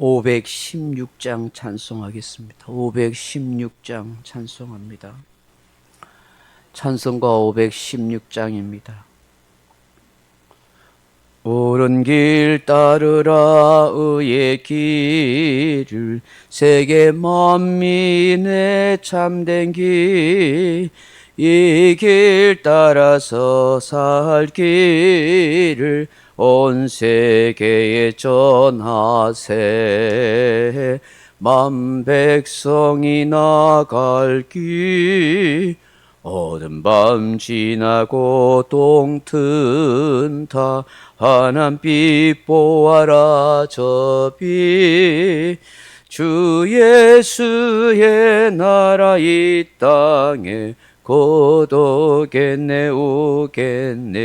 516장 찬송하겠습니다. 516장 찬송합니다. 찬송가 516장입니다. 옳은 길 따르라 의의 길을 세계 만민의 참된 길, 이 길 따라서 살 길을 온 세계에 전하세. 만 백성이 나갈 길, 어두운 밤 지나고 동튼다 환한빛 보아라 저 빛. 주 예수의 나라 이 땅에 곧 오겠네 오겠네.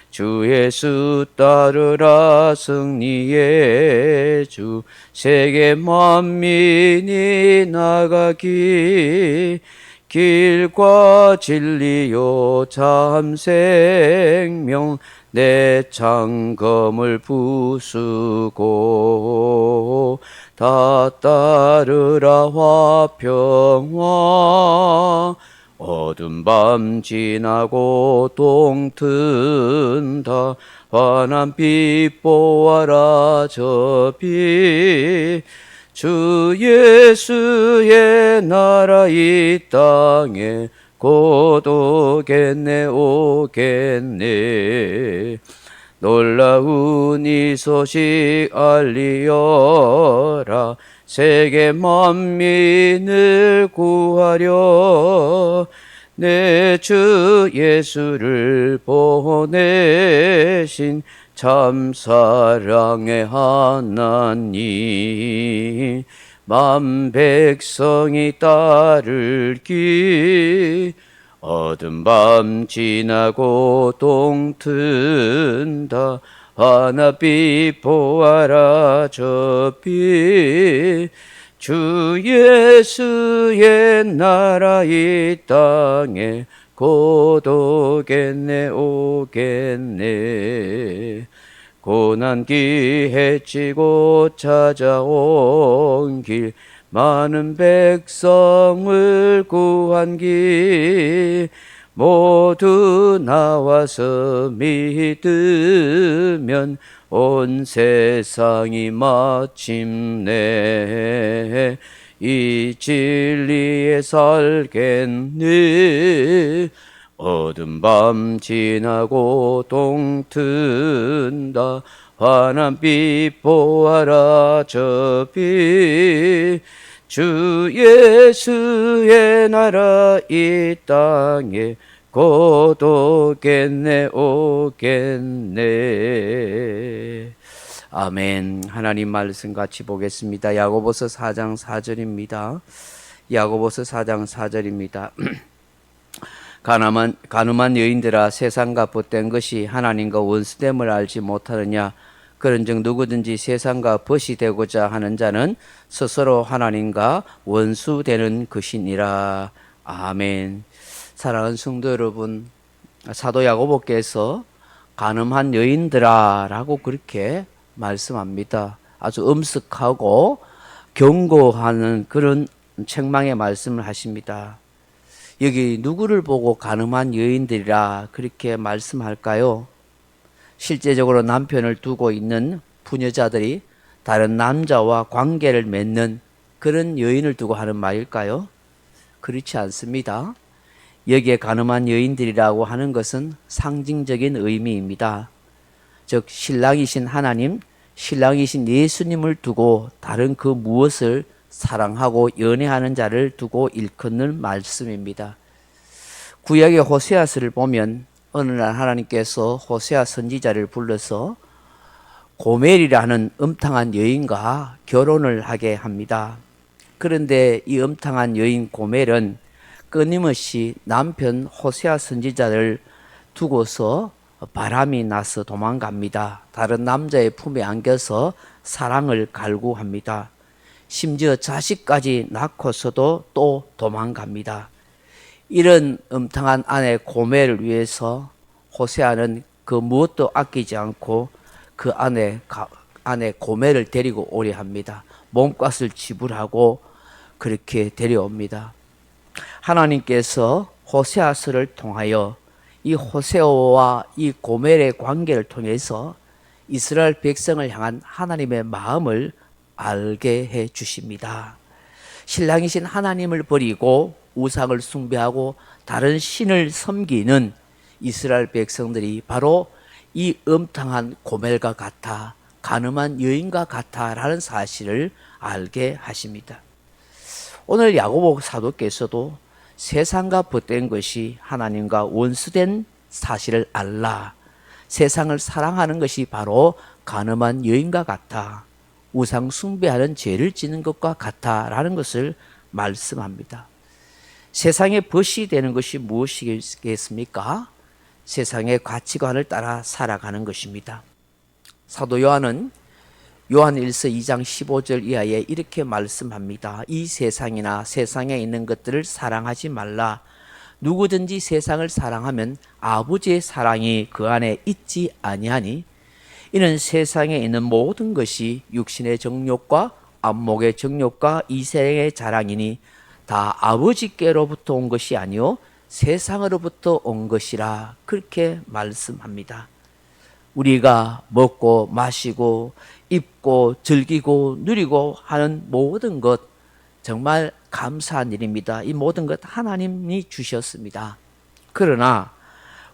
주 예수 따르라 승리의 주, 세계 만민이 나가기. 길과 진리요 참 생명, 내 창검을 부수고 다 따르라 화평화. 어두운 밤 지나고 동튼다 환한빛 보아라 저 빛. 주 예수의 나라 이 땅에 곧 오겠네 오겠네. 놀라운 이 소식 알리어라, 세계 만민을 구하려 내 주 예수를 보내신 참 사랑의 하나님. 만 백성이 따를 길, 어두운 밤 지나고 동튼다 환한빛 보아라 저 빛. 주 예수의 나라 이 땅에 곧 오겠네 오겠네. 고난 기해지고 찾아온 길, 많은 백성을 구한 길, 모두 나와서 믿으면 온 세상이 마침내 이 진리에 살겠네. 어두운 밤 지나고 동튼다 환한빛 보아라 저 빛. 주 예수의 나라 이 땅에 곧 오겠네 오겠네. 아멘. 하나님 말씀 같이 보겠습니다. 야고보서 4장 4절입니다. 야고보서 4장 4절입니다. 가늠한 여인들아, 세상과 벗된 것이 하나님과 원수됨을 알지 못하느냐. 그런즉 누구든지 세상과 벗이 되고자 하는 자는 스스로 하나님과 원수되는 것이니라. 아멘. 사랑하는 성도 여러분, 사도 야고보께서 가늠한 여인들아 라고 그렇게 말씀합니다. 아주 엄숙하고 경고하는 그런 책망의 말씀을 하십니다. 여기 누구를 보고 가늠한 여인들이라 그렇게 말씀할까요? 실제적으로 남편을 두고 있는 부녀자들이 다른 남자와 관계를 맺는 그런 여인을 두고 하는 말일까요? 그렇지 않습니다. 여기에 가늠한 여인들이라고 하는 것은 상징적인 의미입니다. 즉 신랑이신 하나님, 신랑이신 예수님을 두고 다른 그 무엇을 사랑하고 연애하는 자를 두고 일컫는 말씀입니다. 구약의 호세아서를 보면 어느 날 하나님께서 호세아 선지자를 불러서 고멜이라는 음탕한 여인과 결혼을 하게 합니다. 그런데 이 음탕한 여인 고멜은 끊임없이 남편 호세아 선지자를 두고서 바람이 나서 도망갑니다. 다른 남자의 품에 안겨서 사랑을 갈구합니다. 심지어 자식까지 낳고서도 또 도망갑니다. 이런 음탕한 아내 고멜을 위해서 호세아는 그 무엇도 아끼지 않고 그 아내 안에 고멜을 데리고 오려 합니다. 몸값을 지불하고 그렇게 데려옵니다. 하나님께서 호세아서를 통하여 이 호세아와 이 고멜의 관계를 통해서 이스라엘 백성을 향한 하나님의 마음을 알게 해 주십니다. 신랑이신 하나님을 버리고 우상을 숭배하고 다른 신을 섬기는 이스라엘 백성들이 바로 이 음탕한 고멜과 같아, 간음한 여인과 같아라는 사실을 알게 하십니다. 오늘 야고보 사도께서도 세상과 벗된 것이 하나님과 원수된 사실을 알라. 세상을 사랑하는 것이 바로 간음한 여인과 같아, 우상 숭배하는 죄를 지는 것과 같아라는 것을 말씀합니다. 세상의 벗이 되는 것이 무엇이겠습니까? 세상의 가치관을 따라 살아가는 것입니다. 사도 요한은 요한 1서 2장 15절 이하에 이렇게 말씀합니다. 이 세상이나 세상에 있는 것들을 사랑하지 말라. 누구든지 세상을 사랑하면 아버지의 사랑이 그 안에 있지 아니하니 이는 세상에 있는 모든 것이 육신의 정욕과 안목의 정욕과 이생의 자랑이니 다 아버지께로부터 온 것이 아니요 세상으로부터 온 것이라. 그렇게 말씀합니다. 우리가 먹고 마시고 입고 즐기고 누리고 하는 모든 것 정말 감사한 일입니다. 이 모든 것 하나님이 주셨습니다. 그러나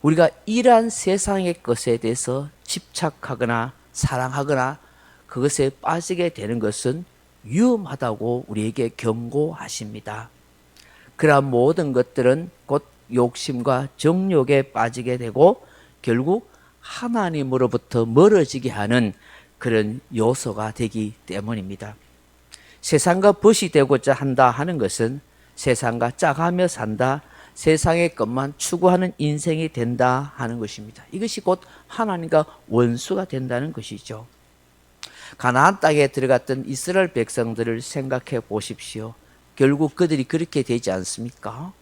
우리가 이러한 세상의 것에 대해서 집착하거나 사랑하거나 그것에 빠지게 되는 것은 위험하다고 우리에게 경고하십니다. 그러한 모든 것들은 곧 욕심과 정욕에 빠지게 되고 결국 하나님으로부터 멀어지게 하는 그런 요소가 되기 때문입니다. 세상과 벗이 되고자 한다 하는 것은 세상과 짜가며 산다, 세상의 것만 추구하는 인생이 된다 하는 것입니다. 이것이 곧 하나님과 원수가 된다는 것이죠. 가나안 땅에 들어갔던 이스라엘 백성들을 생각해 보십시오. 결국 그들이 그렇게 되지 않습니까?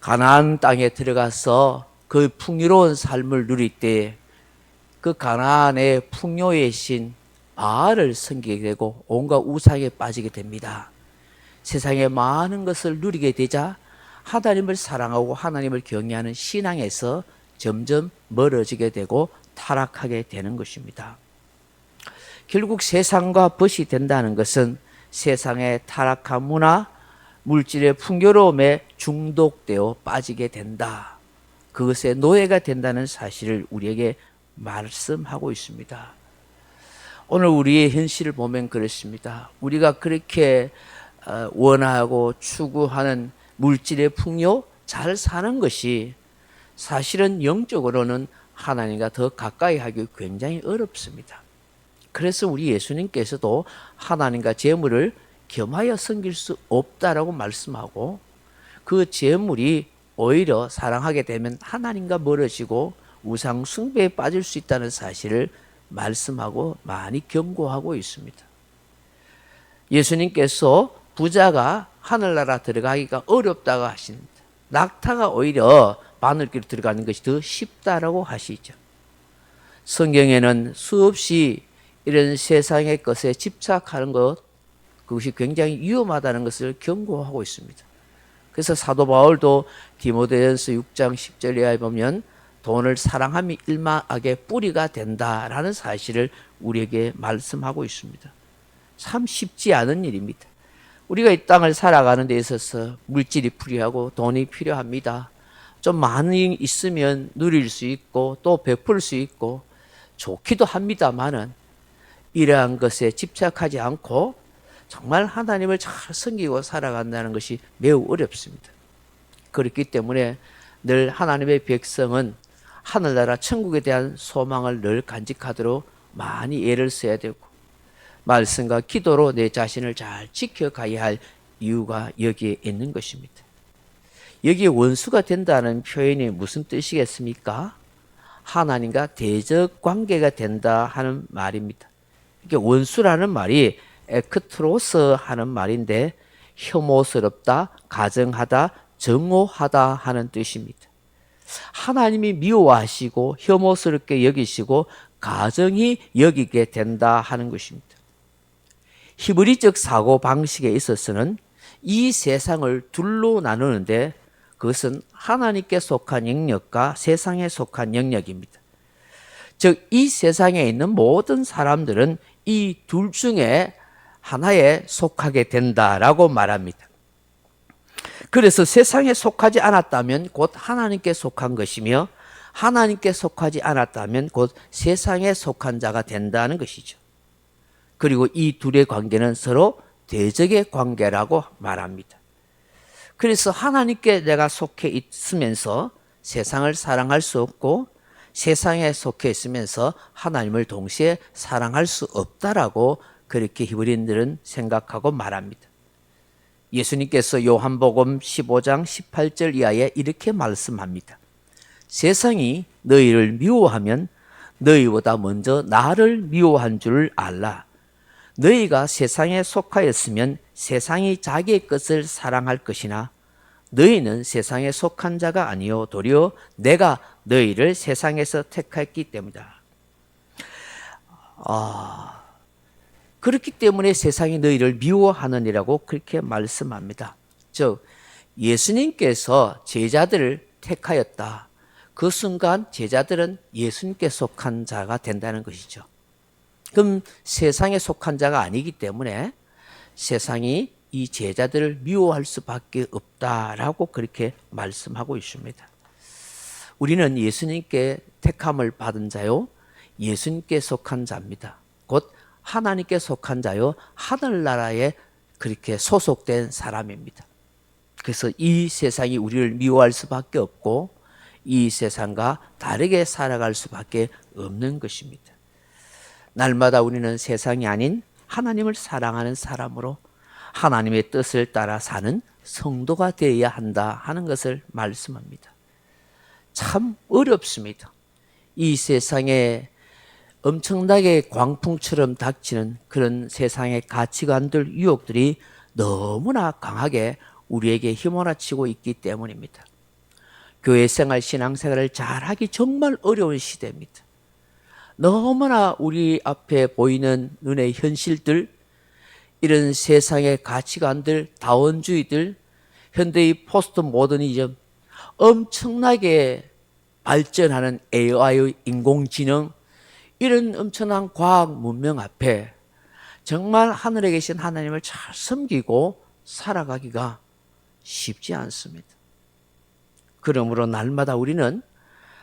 가나안 땅에 들어가서 그 풍요로운 삶을 누릴 때 그 가나안의 풍요의 신 바알을 섬기게 되고 온갖 우상에 빠지게 됩니다. 세상에 많은 것을 누리게 되자 하나님을 사랑하고 하나님을 경외하는 신앙에서 점점 멀어지게 되고 타락하게 되는 것입니다. 결국 세상과 벗이 된다는 것은 세상의 타락한 문화, 물질의 풍요로움에 중독되어 빠지게 된다. 그것의 노예가 된다는 사실을 우리에게 말씀하고 있습니다. 오늘 우리의 현실을 보면 그렇습니다. 우리가 그렇게 원하고 추구하는 물질의 풍요, 잘 사는 것이 사실은 영적으로는 하나님과 더 가까이 하기 굉장히 어렵습니다. 그래서 우리 예수님께서도 하나님과 재물을 겸하여 섬길 수 없다라고 말씀하고 그 재물이 오히려 사랑하게 되면 하나님과 멀어지고 우상 숭배에 빠질 수 있다는 사실을 말씀하고 많이 경고하고 있습니다. 예수님께서 부자가 하늘나라 들어가기가 어렵다고 하십니다. 낙타가 오히려 바늘길로 들어가는 것이 더 쉽다라고 하시죠. 성경에는 수없이 이런 세상의 것에 집착하는 것, 그것이 굉장히 위험하다는 것을 경고하고 있습니다. 그래서 사도 바울도 디모데전서 6장 10절 이하에 보면 돈을 사랑함이 일막의 뿌리가 된다라는 사실을 우리에게 말씀하고 있습니다. 참 쉽지 않은 일입니다. 우리가 이 땅을 살아가는 데 있어서 물질이 필요하고 돈이 필요합니다. 좀 많이 있으면 누릴 수 있고 또 베풀 수 있고 좋기도 합니다만은 이러한 것에 집착하지 않고 정말 하나님을 잘 섬기고 살아간다는 것이 매우 어렵습니다. 그렇기 때문에 늘 하나님의 백성은 하늘나라 천국에 대한 소망을 늘 간직하도록 많이 애를 써야 되고 말씀과 기도로 내 자신을 잘 지켜가야 할 이유가 여기에 있는 것입니다. 여기에 원수가 된다는 표현이 무슨 뜻이겠습니까? 하나님과 대적 관계가 된다 하는 말입니다. 이게 원수라는 말이 에크트로스 하는 말인데 혐오스럽다, 가증하다, 정오하다 하는 뜻입니다. 하나님이 미워하시고 혐오스럽게 여기시고 가정이 여기게 된다 하는 것입니다. 히브리적 사고 방식에 있어서는 이 세상을 둘로 나누는데 그것은 하나님께 속한 영역과 세상에 속한 영역입니다. 즉, 이 세상에 있는 모든 사람들은 이 둘 중에 하나에 속하게 된다라고 말합니다. 그래서 세상에 속하지 않았다면 곧 하나님께 속한 것이며 하나님께 속하지 않았다면 곧 세상에 속한 자가 된다는 것이죠. 그리고 이 둘의 관계는 서로 대적의 관계라고 말합니다. 그래서 하나님께 내가 속해 있으면서 세상을 사랑할 수 없고 세상에 속해 있으면서 하나님을 동시에 사랑할 수 없다라고 그렇게 히브리인들은 생각하고 말합니다. 예수님께서 요한복음 15장 18절 이하에 이렇게 말씀합니다. 세상이 너희를 미워하면 너희보다 먼저 나를 미워한 줄 알라. 너희가 세상에 속하였으면 세상이 자기의 것을 사랑할 것이나 너희는 세상에 속한 자가 아니요 도리어 내가 너희를 세상에서 택했기 때문이다. 그렇기 때문에 세상이 너희를 미워하느니라고 그렇게 말씀합니다. 즉 예수님께서 제자들을 택하였다. 그 순간 제자들은 예수님께 속한 자가 된다는 것이죠. 그럼 세상에 속한 자가 아니기 때문에 세상이 이 제자들을 미워할 수밖에 없다라고 그렇게 말씀하고 있습니다. 우리는 예수님께 택함을 받은 자요, 예수님께 속한 자입니다. 곧 하나님께 속한 자요, 하늘나라에 그렇게 소속된 사람입니다. 그래서 이 세상이 우리를 미워할 수밖에 없고 이 세상과 다르게 살아갈 수밖에 없는 것입니다. 날마다 우리는 세상이 아닌 하나님을 사랑하는 사람으로 하나님의 뜻을 따라 사는 성도가 되어야 한다 하는 것을 말씀합니다. 참 어렵습니다. 이 세상에 엄청나게 광풍처럼 닥치는 그런 세상의 가치관들, 유혹들이 너무나 강하게 우리에게 휘몰아치고 있기 때문입니다. 교회 생활, 신앙생활을 잘하기 정말 어려운 시대입니다. 너무나 우리 앞에 보이는 눈의 현실들, 이런 세상의 가치관들, 다원주의들, 현대의 포스트 모더니즘, 엄청나게 발전하는 AI, 인공지능, 이런 엄청난 과학 문명 앞에 정말 하늘에 계신 하나님을 잘 섬기고 살아가기가 쉽지 않습니다. 그러므로 날마다 우리는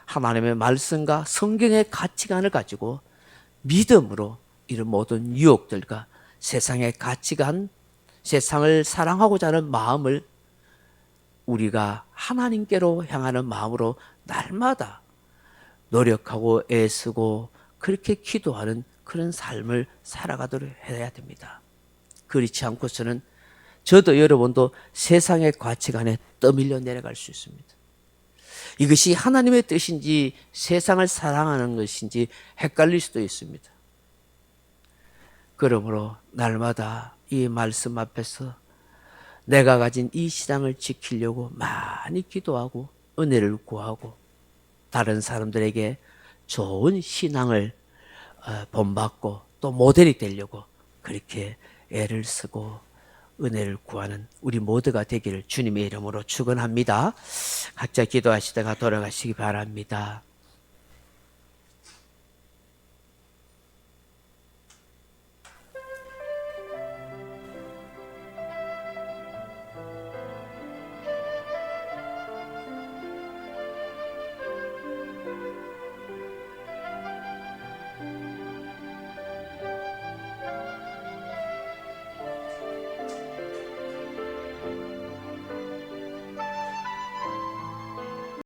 하나님의 말씀과 성경의 가치관을 가지고 믿음으로 이런 모든 유혹들과 세상의 가치관, 세상을 사랑하고자 하는 마음을 우리가 하나님께로 향하는 마음으로 날마다 노력하고 애쓰고 그렇게 기도하는 그런 삶을 살아가도록 해야 됩니다. 그렇지 않고서는 저도 여러분도 세상의 가치관에 떠밀려 내려갈 수 있습니다. 이것이 하나님의 뜻인지 세상을 사랑하는 것인지 헷갈릴 수도 있습니다. 그러므로 날마다 이 말씀 앞에서 내가 가진 이 신앙을 지키려고 많이 기도하고 은혜를 구하고 다른 사람들에게 좋은 신앙을 본받고 또 모델이 되려고 그렇게 애를 쓰고 은혜를 구하는 우리 모두가 되기를 주님의 이름으로 축원합니다. 각자 기도하시다가 돌아가시기 바랍니다.